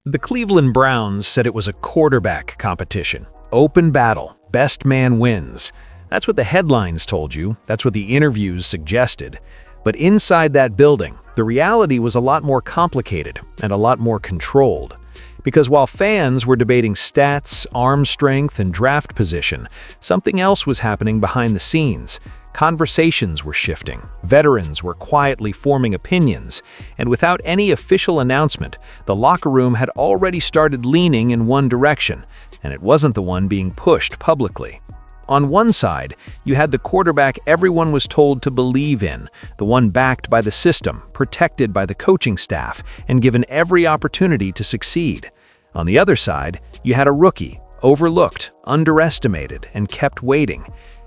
The Cleveland Browns said it was a quarterback competition. Open battle, best man wins. That's what the headlines told you, that's what the interviews suggested. But inside that building, the reality was a lot more complicated and a lot more controlled. Because while fans were debating stats, arm strength, and draft position, something else was happening behind the scenes. Conversations were shifting, veterans were quietly forming opinions, and without any official announcement, the locker room had already started leaning in one direction, and it wasn't the one being pushed publicly. On one side, you had the quarterback everyone was told to believe in, the one backed by the system, protected by the coaching staff, and given every opportunity to succeed. On the other side, you had a rookie, overlooked, underestimated, and kept waiting.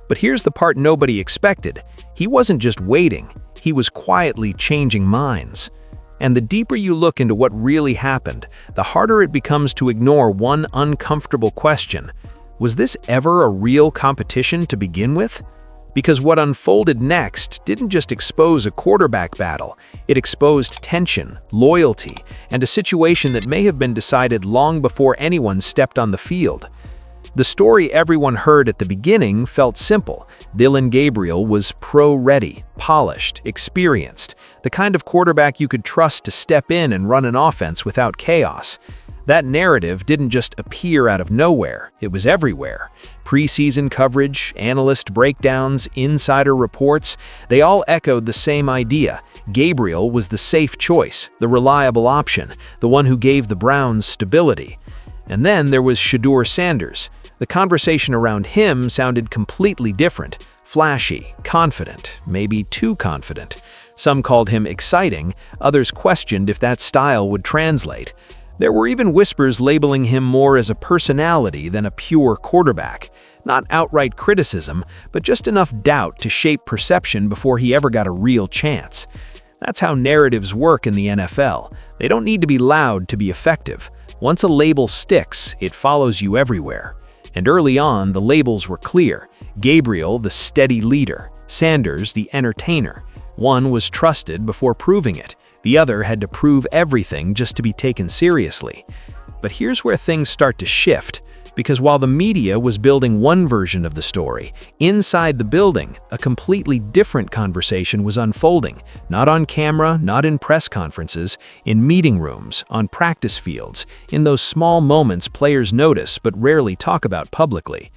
But here's the part nobody expected. He wasn't just waiting, he was quietly changing minds. And the deeper you look into what really happened, the harder it becomes to ignore one uncomfortable question. Was this ever a real competition to begin with? Because what unfolded next didn't just expose a quarterback battle, it exposed tension, loyalty, and a situation that may have been decided long before anyone stepped on the field. The story everyone heard at the beginning felt simple. Dillon Gabriel was pro-ready, polished, experienced, the kind of quarterback you could trust to step in and run an offense without chaos. That narrative didn't just appear out of nowhere, it was everywhere. Preseason coverage, analyst breakdowns, insider reports, they all echoed the same idea. Gabriel was the safe choice, the reliable option, the one who gave the Browns stability. And then there was Shedeur Sanders. The conversation around him sounded completely different. Flashy, confident, maybe too confident. Some called him exciting, others questioned if that style would translate. There were even whispers labeling him more as a personality than a pure quarterback. Not outright criticism, but just enough doubt to shape perception before he ever got a real chance. That's how narratives work in the NFL. They don't need to be loud to be effective. Once a label sticks, it follows you everywhere. And early on, the labels were clear. Gabriel, the steady leader. Sanders, the entertainer. One was trusted before proving it. The other had to prove everything just to be taken seriously. But here's where things start to shift. Because while the media was building one version of the story, inside the building, a completely different conversation was unfolding. Not on camera, not in press conferences, in meeting rooms, on practice fields, in those small moments players notice but rarely talk about publicly.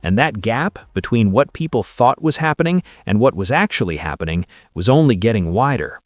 And that gap between what people thought was happening and what was actually happening was only getting wider.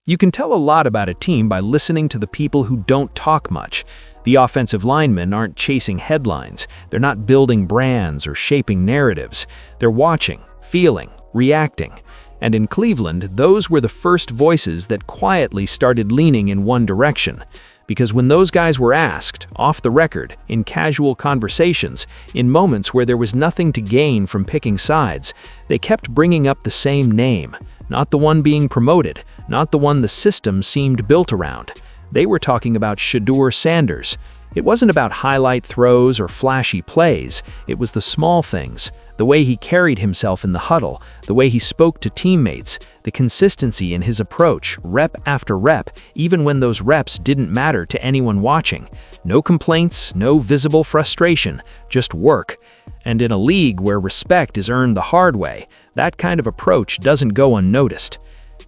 You can tell a lot about a team by listening to the people who don't talk much. The offensive linemen aren't chasing headlines. They're not building brands or shaping narratives. They're watching, feeling, reacting. And in Cleveland, those were the first voices that quietly started leaning in one direction. Because when those guys were asked, off the record, in casual conversations, in moments where there was nothing to gain from picking sides, they kept bringing up the same name. Not the one being promoted, not the one the system seemed built around. They were talking about Shedeur Sanders. It wasn't about highlight throws or flashy plays, it was the small things, the way he carried himself in the huddle, the way he spoke to teammates, the consistency in his approach, rep after rep, even when those reps didn't matter to anyone watching. No complaints, no visible frustration, just work. And in a league where respect is earned the hard way, that kind of approach doesn't go unnoticed.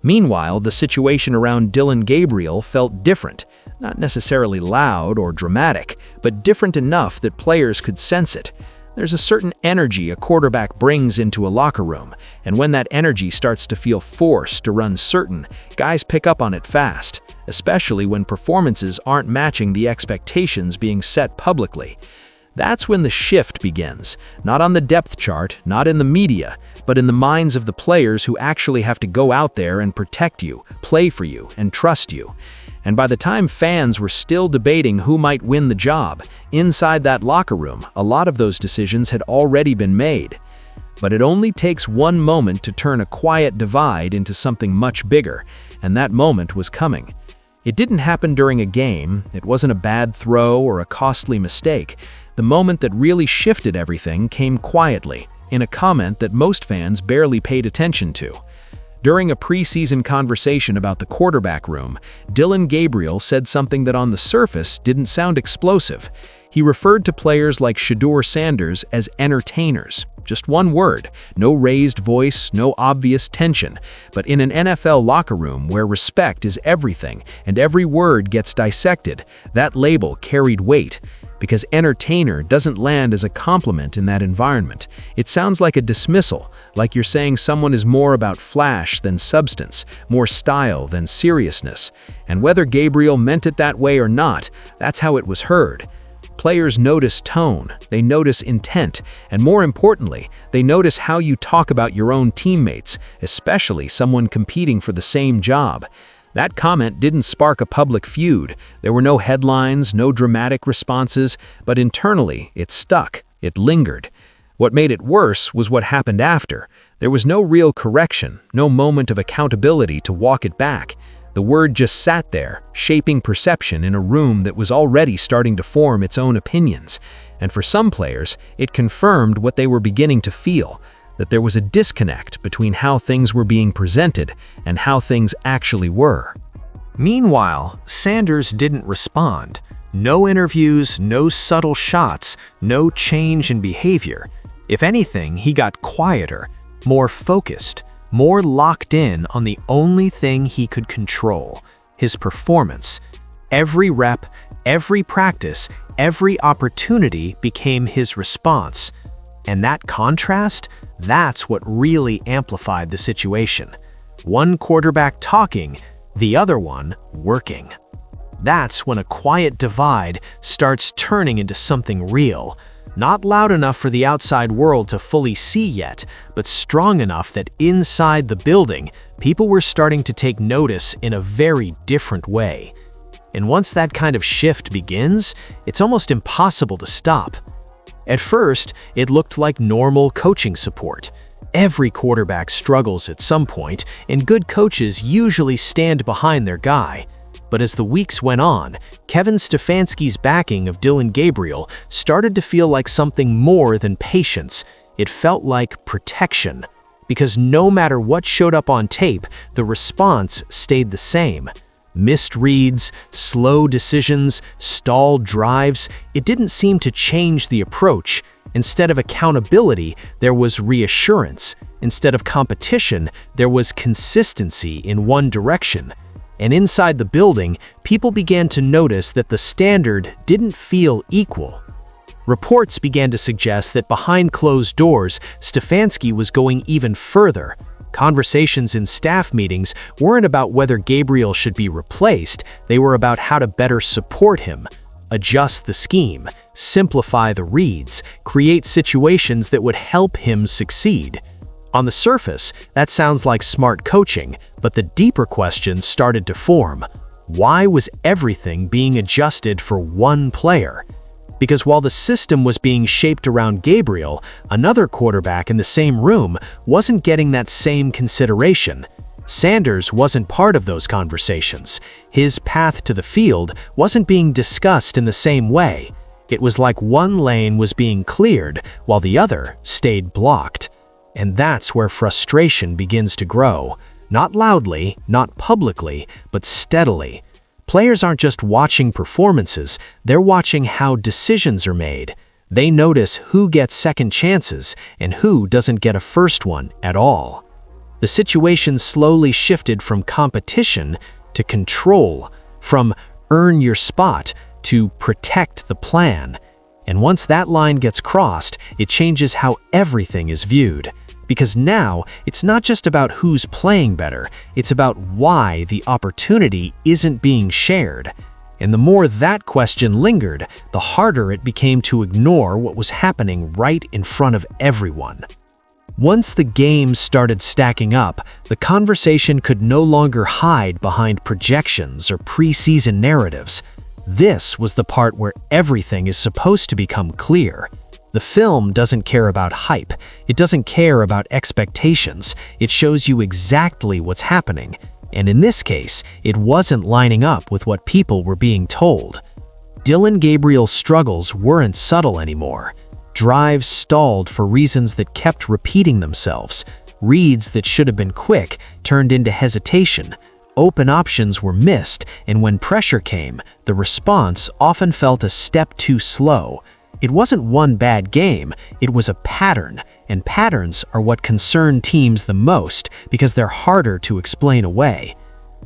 Meanwhile, the situation around Dillon Gabriel felt different. Not necessarily loud or dramatic, but different enough that players could sense it. There's a certain energy a quarterback brings into a locker room, and when that energy starts to feel forced to run certain, guys pick up on it fast, especially when performances aren't matching the expectations being set publicly. That's when the shift begins, not on the depth chart, not in the media, but in the minds of the players who actually have to go out there and protect you, play for you, and trust you. And by the time fans were still debating who might win the job, inside that locker room, a lot of those decisions had already been made. But it only takes one moment to turn a quiet divide into something much bigger, and that moment was coming. It didn't happen during a game, it wasn't a bad throw or a costly mistake. The moment that really shifted everything came quietly, in a comment that most fans barely paid attention to. During a preseason conversation about the quarterback room, Dillon Gabriel said something that on the surface didn't sound explosive. He referred to players like Shedeur Sanders as entertainers. Just one word, no raised voice, no obvious tension. But in an NFL locker room where respect is everything and every word gets dissected, that label carried weight. Because entertainer doesn't land as a compliment in that environment. It sounds like a dismissal, like you're saying someone is more about flash than substance, more style than seriousness. And whether Gabriel meant it that way or not, that's how it was heard. Players notice tone, they notice intent, and more importantly, they notice how you talk about your own teammates, especially someone competing for the same job. That comment didn't spark a public feud. There were no headlines, no dramatic responses, but internally, it stuck, it lingered. What made it worse was what happened after. There was no real correction, no moment of accountability to walk it back. The word just sat there, shaping perception in a room that was already starting to form its own opinions. And for some players, it confirmed what they were beginning to feel, that there was a disconnect between how things were being presented and how things actually were. Meanwhile, Sanders didn't respond. No interviews, no subtle shots, no change in behavior. If anything, he got quieter, more focused, more locked in on the only thing he could control, his performance. Every rep, every practice, every opportunity became his response. And that contrast, that's what really amplified the situation. One quarterback talking, the other one working. That's when a quiet divide starts turning into something real. Not loud enough for the outside world to fully see yet, but strong enough that inside the building, people were starting to take notice in a very different way. And once that kind of shift begins, it's almost impossible to stop. At first, it looked like normal coaching support. Every quarterback struggles at some point, and good coaches usually stand behind their guy. But as the weeks went on, Kevin Stefanski's backing of Dillon Gabriel started to feel like something more than patience. It felt like protection. Because no matter what showed up on tape, the response stayed the same. Missed reads, slow decisions, stalled drives, it didn't seem to change the approach. Instead of accountability, there was reassurance. Instead of competition, there was consistency in one direction. And inside the building, people began to notice that the standard didn't feel equal. Reports began to suggest that behind closed doors, Stefanski was going even further. Conversations in staff meetings weren't about whether Gabriel should be replaced, they were about how to better support him, adjust the scheme, simplify the reads, create situations that would help him succeed. On the surface, that sounds like smart coaching, but the deeper questions started to form. Why was everything being adjusted for one player? Because while the system was being shaped around Gabriel, another quarterback in the same room wasn't getting that same consideration. Sanders wasn't part of those conversations. His path to the field wasn't being discussed in the same way. It was like one lane was being cleared while the other stayed blocked. And that's where frustration begins to grow. Not loudly, not publicly, but steadily. Players aren't just watching performances, they're watching how decisions are made. They notice who gets second chances and who doesn't get a first one at all. The situation slowly shifted from competition to control, from earn your spot to protect the plan. And once that line gets crossed, it changes how everything is viewed. Because now, it's not just about who's playing better, it's about why the opportunity isn't being shared. And the more that question lingered, the harder it became to ignore what was happening right in front of everyone. Once the games started stacking up, the conversation could no longer hide behind projections or preseason narratives. This was the part where everything is supposed to become clear. The film doesn't care about hype. It doesn't care about expectations. It shows you exactly what's happening. And in this case, it wasn't lining up with what people were being told. Dillon Gabriel's struggles weren't subtle anymore. Drives stalled for reasons that kept repeating themselves. Reads that should have been quick turned into hesitation. Open options were missed, and when pressure came, the response often felt a step too slow. It wasn't one bad game, it was a pattern, and patterns are what concern teams the most because they're harder to explain away.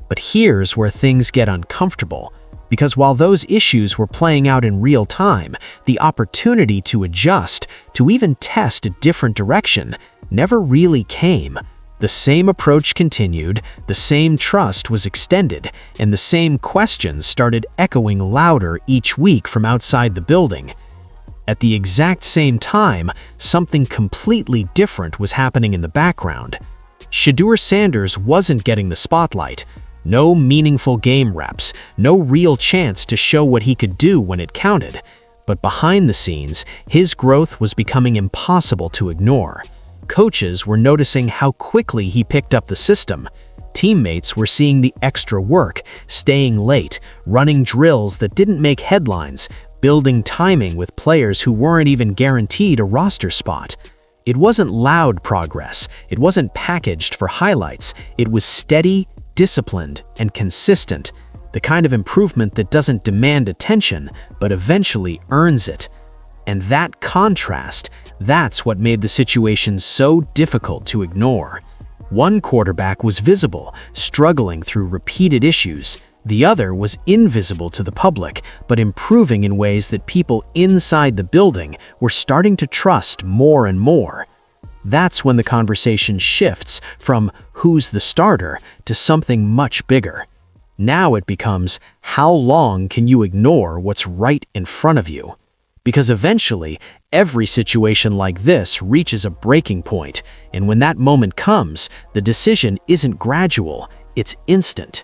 But here's where things get uncomfortable, because while those issues were playing out in real time, the opportunity to adjust, to even test a different direction, never really came. The same approach continued, the same trust was extended, and the same questions started echoing louder each week from outside the building. At the exact same time, something completely different was happening in the background. Shedeur Sanders wasn't getting the spotlight. No meaningful game reps, no real chance to show what he could do when it counted. But behind the scenes, his growth was becoming impossible to ignore. Coaches were noticing how quickly he picked up the system. Teammates were seeing the extra work, staying late, running drills that didn't make headlines, building timing with players who weren't even guaranteed a roster spot. It wasn't loud progress, it wasn't packaged for highlights, it was steady, disciplined, and consistent, the kind of improvement that doesn't demand attention, but eventually earns it. And that contrast, that's what made the situation so difficult to ignore. One quarterback was visible, struggling through repeated issues. The other was invisible to the public, but improving in ways that people inside the building were starting to trust more and more. That's when the conversation shifts from who's the starter to something much bigger. Now it becomes, how long can you ignore what's right in front of you? Because eventually, every situation like this reaches a breaking point, and when that moment comes, the decision isn't gradual, it's instant.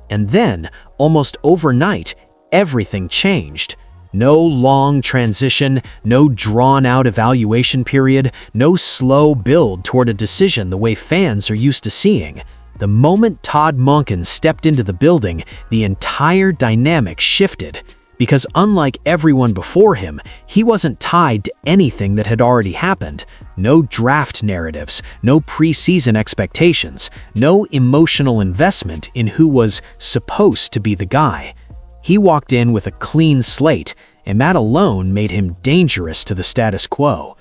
And then, almost overnight, everything changed. No long transition, no drawn-out evaluation period, no slow build toward a decision the way fans are used to seeing. The moment Todd Monken stepped into the building, the entire dynamic shifted. Because unlike everyone before him, he wasn't tied to anything that had already happened. No draft narratives, no preseason expectations, no emotional investment in who was supposed to be the guy. He walked in with a clean slate, and that alone made him dangerous to the status quo.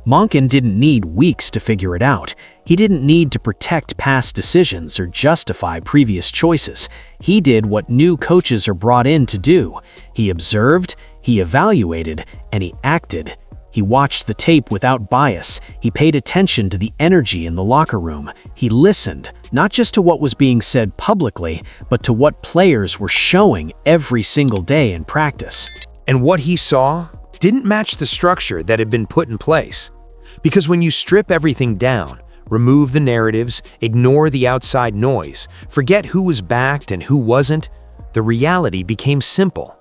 Monken didn't need weeks to figure it out. He didn't need to protect past decisions or justify previous choices. He did what new coaches are brought in to do. He observed, he evaluated, and he acted. He watched the tape without bias. He paid attention to the energy in the locker room. He listened, not just to what was being said publicly, but to what players were showing every single day in practice. And what he saw didn't match the structure that had been put in place. Because when you strip everything down, remove the narratives, ignore the outside noise, forget who was backed and who wasn't, the reality became simple.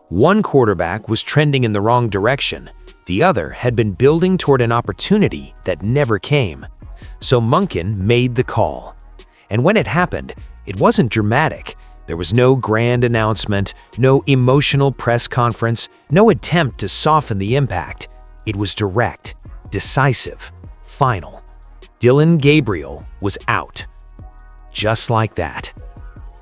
One quarterback was trending in the wrong direction. The other had been building toward an opportunity that never came. So Monken made the call. And when it happened, it wasn't dramatic. There was no grand announcement, no emotional press conference, no attempt to soften the impact. It was direct, decisive, final. Dillon Gabriel was out. Just like that.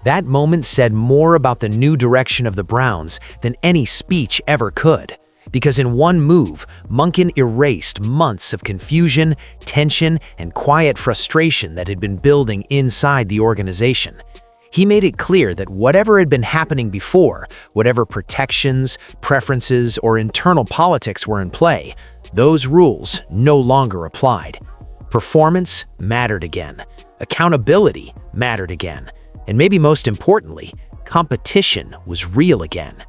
That moment said more about the new direction of the Browns than any speech ever could. Because in one move, Monken erased months of confusion, tension, and quiet frustration that had been building inside the organization. He made it clear that whatever had been happening before, whatever protections, preferences, or internal politics were in play, those rules no longer applied. Performance mattered again. Accountability mattered again. And maybe most importantly, competition was real again.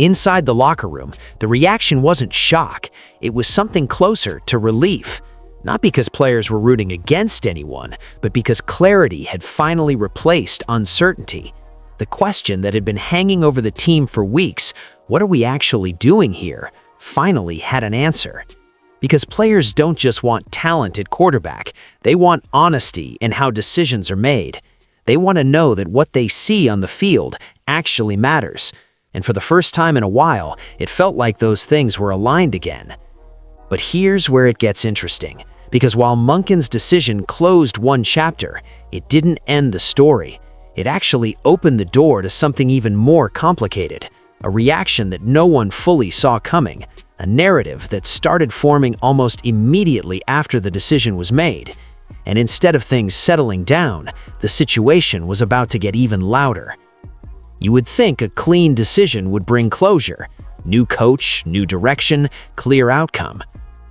Inside the locker room, the reaction wasn't shock, it was something closer to relief. Not because players were rooting against anyone, but because clarity had finally replaced uncertainty. The question that had been hanging over the team for weeks, what are we actually doing here, finally had an answer. Because players don't just want talent at quarterback, they want honesty in how decisions are made. They want to know that what they see on the field actually matters. And for the first time in a while, it felt like those things were aligned again. But here's where it gets interesting. Because while Monken's decision closed one chapter, it didn't end the story. It actually opened the door to something even more complicated, a reaction that no one fully saw coming, a narrative that started forming almost immediately after the decision was made. And instead of things settling down, the situation was about to get even louder. You would think a clean decision would bring closure. New coach, new direction, clear outcome.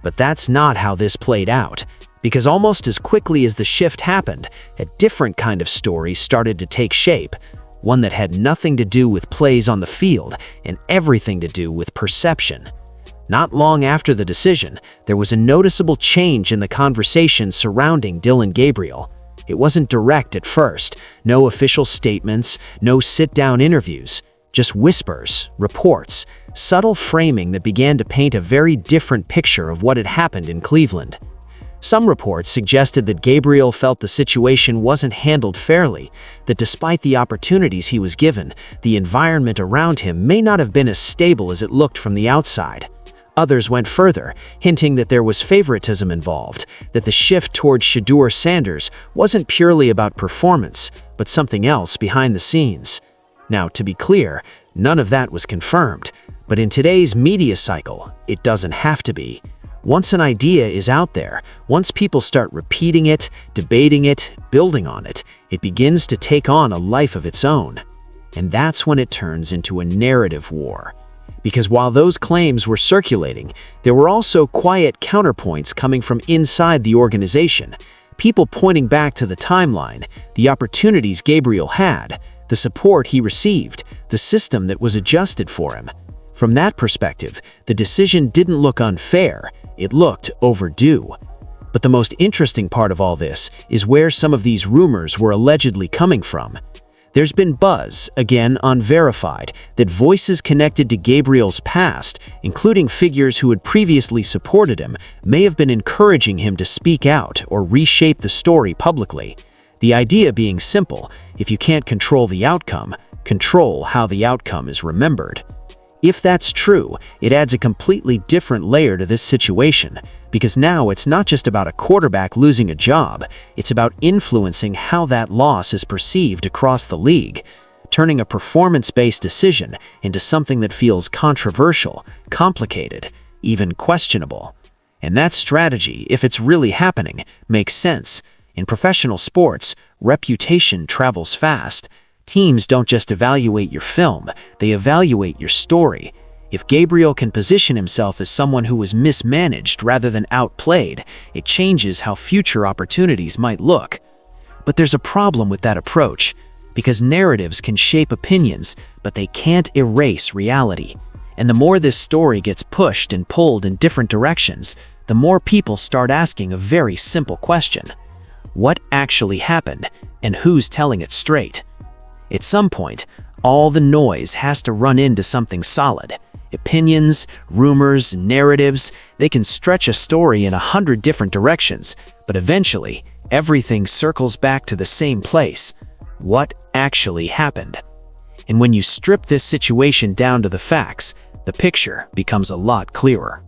But that's not how this played out, because almost as quickly as the shift happened, a different kind of story started to take shape, one that had nothing to do with plays on the field and everything to do with perception. Not long after the decision, there was a noticeable change in the conversation surrounding Dillon Gabriel. It wasn't direct at first, no official statements, no sit-down interviews, just whispers, reports, subtle framing that began to paint a very different picture of what had happened in Cleveland. Some reports suggested that Gabriel felt the situation wasn't handled fairly, that despite the opportunities he was given, the environment around him may not have been as stable as it looked from the outside. Others went further, hinting that there was favoritism involved, that the shift towards Shedeur Sanders wasn't purely about performance, but something else behind the scenes. Now, to be clear, none of that was confirmed, but in today's media cycle, it doesn't have to be. Once an idea is out there, once people start repeating it, debating it, building on it, it begins to take on a life of its own. And that's when it turns into a narrative war. Because while those claims were circulating, there were also quiet counterpoints coming from inside the organization, people pointing back to the timeline, the opportunities Gabriel had, the support he received, the system that was adjusted for him. From that perspective, the decision didn't look unfair, it looked overdue. But the most interesting part of all this is where some of these rumors were allegedly coming from. There's been buzz, again unverified, that voices connected to Gabriel's past, including figures who had previously supported him, may have been encouraging him to speak out or reshape the story publicly. The idea being simple: if you can't control the outcome, control how the outcome is remembered. If that's true, it adds a completely different layer to this situation, because now it's not just about a quarterback losing a job, it's about influencing how that loss is perceived across the league, turning a performance-based decision into something that feels controversial, complicated, even questionable. And that strategy, if it's really happening, makes sense. In professional sports, reputation travels fast. Teams don't just evaluate your film, they evaluate your story. If Gabriel can position himself as someone who was mismanaged rather than outplayed, it changes how future opportunities might look. But there's a problem with that approach, because narratives can shape opinions, but they can't erase reality. And the more this story gets pushed and pulled in different directions, the more people start asking a very simple question: what actually happened, and who's telling it straight? At some point, all the noise has to run into something solid. Opinions, rumors, narratives, they can stretch a story in 100 different directions, but eventually, everything circles back to the same place: what actually happened. And when you strip this situation down to the facts, the picture becomes a lot clearer.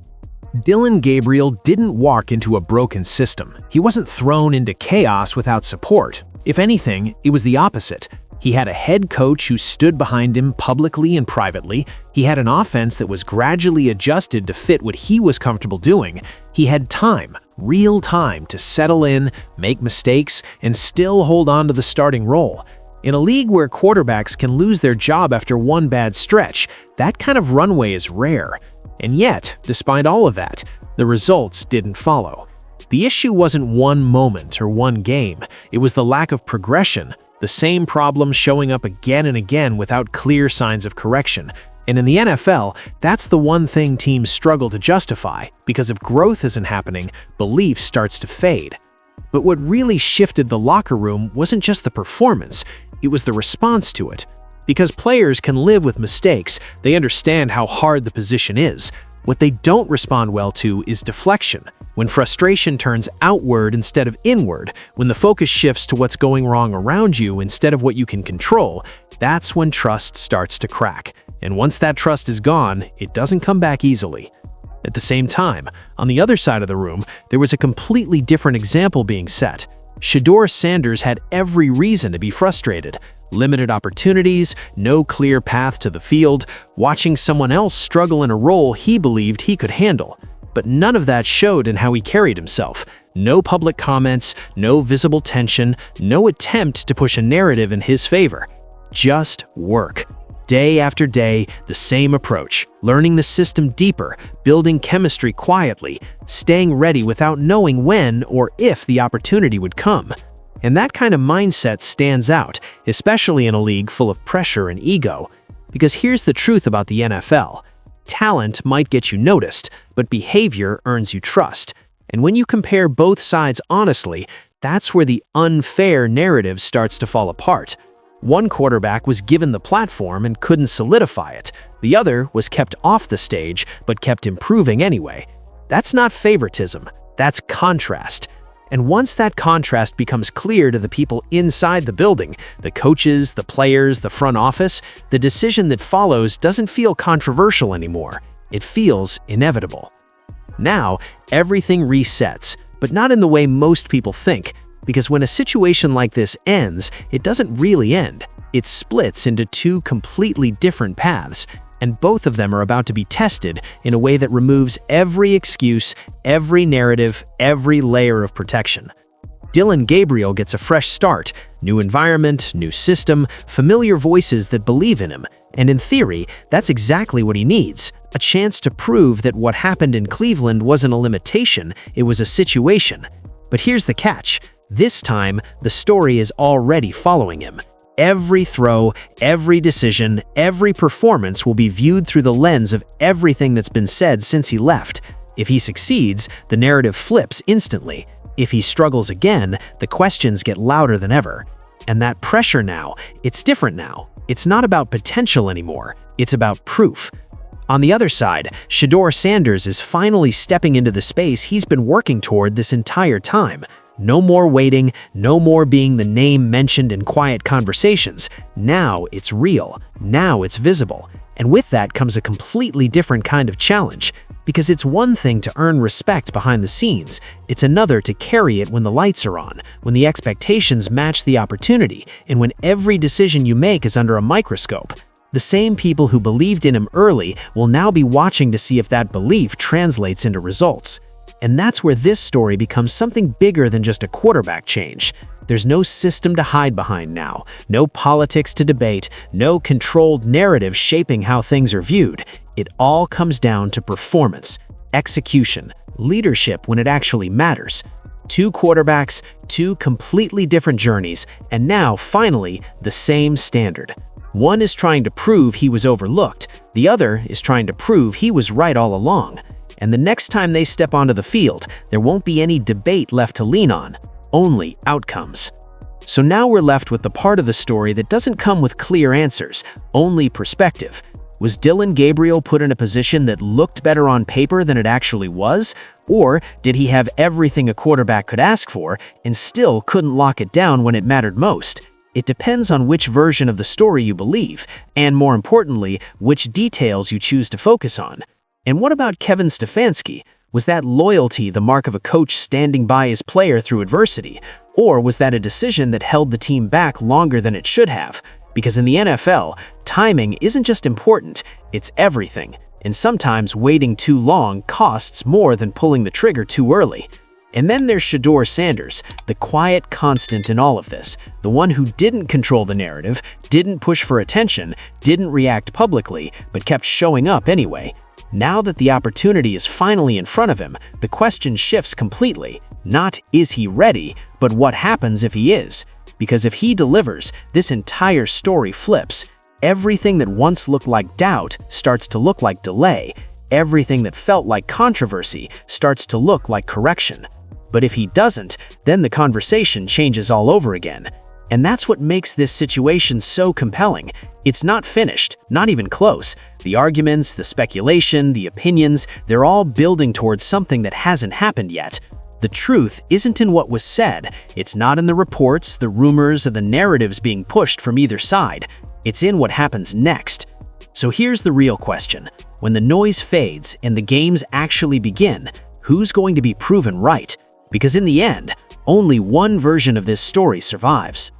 Dillon Gabriel didn't walk into a broken system. He wasn't thrown into chaos without support. If anything, it was the opposite. He had a head coach who stood behind him publicly and privately. He had an offense that was gradually adjusted to fit what he was comfortable doing. He had time, real time, to settle in, make mistakes, and still hold on to the starting role. In a league where quarterbacks can lose their job after one bad stretch, that kind of runway is rare. And yet, despite all of that, the results didn't follow. The issue wasn't one moment or one game. It was the lack of progression. The same problem showing up again and again without clear signs of correction. And in the NFL, that's the one thing teams struggle to justify, because if growth isn't happening, belief starts to fade. But what really shifted the locker room wasn't just the performance, it was the response to it. Because players can live with mistakes, they understand how hard the position is. What they don't respond well to is deflection. When frustration turns outward instead of inward, when the focus shifts to what's going wrong around you instead of what you can control, that's when trust starts to crack. And once that trust is gone, it doesn't come back easily. At the same time, on the other side of the room, there was a completely different example being set. Shedeur Sanders had every reason to be frustrated. Limited opportunities, no clear path to the field, watching someone else struggle in a role he believed he could handle. But none of that showed in how he carried himself. No public comments, no visible tension, no attempt to push a narrative in his favor. Just work. Day after day, the same approach, learning the system deeper, building chemistry quietly, staying ready without knowing when or if the opportunity would come. And that kind of mindset stands out, especially in a league full of pressure and ego. Because here's the truth about the NFL. Talent might get you noticed, but behavior earns you trust. And when you compare both sides honestly, that's where the unfair narrative starts to fall apart. One quarterback was given the platform and couldn't solidify it. The other was kept off the stage, but kept improving anyway. That's not favoritism, that's contrast. And once that contrast becomes clear to the people inside the building, the coaches, the players, the front office, the decision that follows doesn't feel controversial anymore. It feels inevitable. Now, everything resets, but not in the way most people think. Because when a situation like this ends, it doesn't really end. It splits into two completely different paths, and both of them are about to be tested in a way that removes every excuse, every narrative, every layer of protection. Dillon Gabriel gets a fresh start, new environment, new system, familiar voices that believe in him, and in theory, that's exactly what he needs, a chance to prove that what happened in Cleveland wasn't a limitation, it was a situation. But here's the catch. This time, the story is already following him. Every throw, every decision, every performance will be viewed through the lens of everything that's been said since he left. If he succeeds, the narrative flips instantly. If he struggles again, the questions get louder than ever. And that pressure now, it's different now. It's not about potential anymore. It's about proof. On the other side, Shedeur Sanders is finally stepping into the space he's been working toward this entire time. No more waiting, no more being the name mentioned in quiet conversations. Now it's real. Now it's visible. And with that comes a completely different kind of challenge. Because it's one thing to earn respect behind the scenes. It's another to carry it when the lights are on, when the expectations match the opportunity, and when every decision you make is under a microscope. The same people who believed in him early will now be watching to see if that belief translates into results. And that's where this story becomes something bigger than just a quarterback change. There's no system to hide behind now, no politics to debate, no controlled narrative shaping how things are viewed. It all comes down to performance, execution, leadership when it actually matters. Two quarterbacks, two completely different journeys, and now, finally, the same standard. One is trying to prove he was overlooked, the other is trying to prove he was right all along. And the next time they step onto the field, there won't be any debate left to lean on, only outcomes. So now we're left with the part of the story that doesn't come with clear answers, only perspective. Was Dillon Gabriel put in a position that looked better on paper than it actually was? Or did he have everything a quarterback could ask for and still couldn't lock it down when it mattered most? It depends on which version of the story you believe, and more importantly, which details you choose to focus on. And what about Kevin Stefanski? Was that loyalty the mark of a coach standing by his player through adversity? Or was that a decision that held the team back longer than it should have? Because in the NFL, timing isn't just important, it's everything. And sometimes waiting too long costs more than pulling the trigger too early. And then there's Shedeur Sanders, the quiet constant in all of this, the one who didn't control the narrative, didn't push for attention, didn't react publicly, but kept showing up anyway. Now that the opportunity is finally in front of him, the question shifts completely. Not is he ready, but what happens if he is? Because if he delivers, this entire story flips. Everything that once looked like doubt starts to look like delay. Everything that felt like controversy starts to look like correction. But if he doesn't, then the conversation changes all over again. And that's what makes this situation so compelling. It's not finished, not even close. The arguments, the speculation, the opinions, they're all building towards something that hasn't happened yet. The truth isn't in what was said. It's not in the reports, the rumors, or the narratives being pushed from either side. It's in what happens next. So here's the real question. When the noise fades and the games actually begin, who's going to be proven right? Because in the end, only one version of this story survives.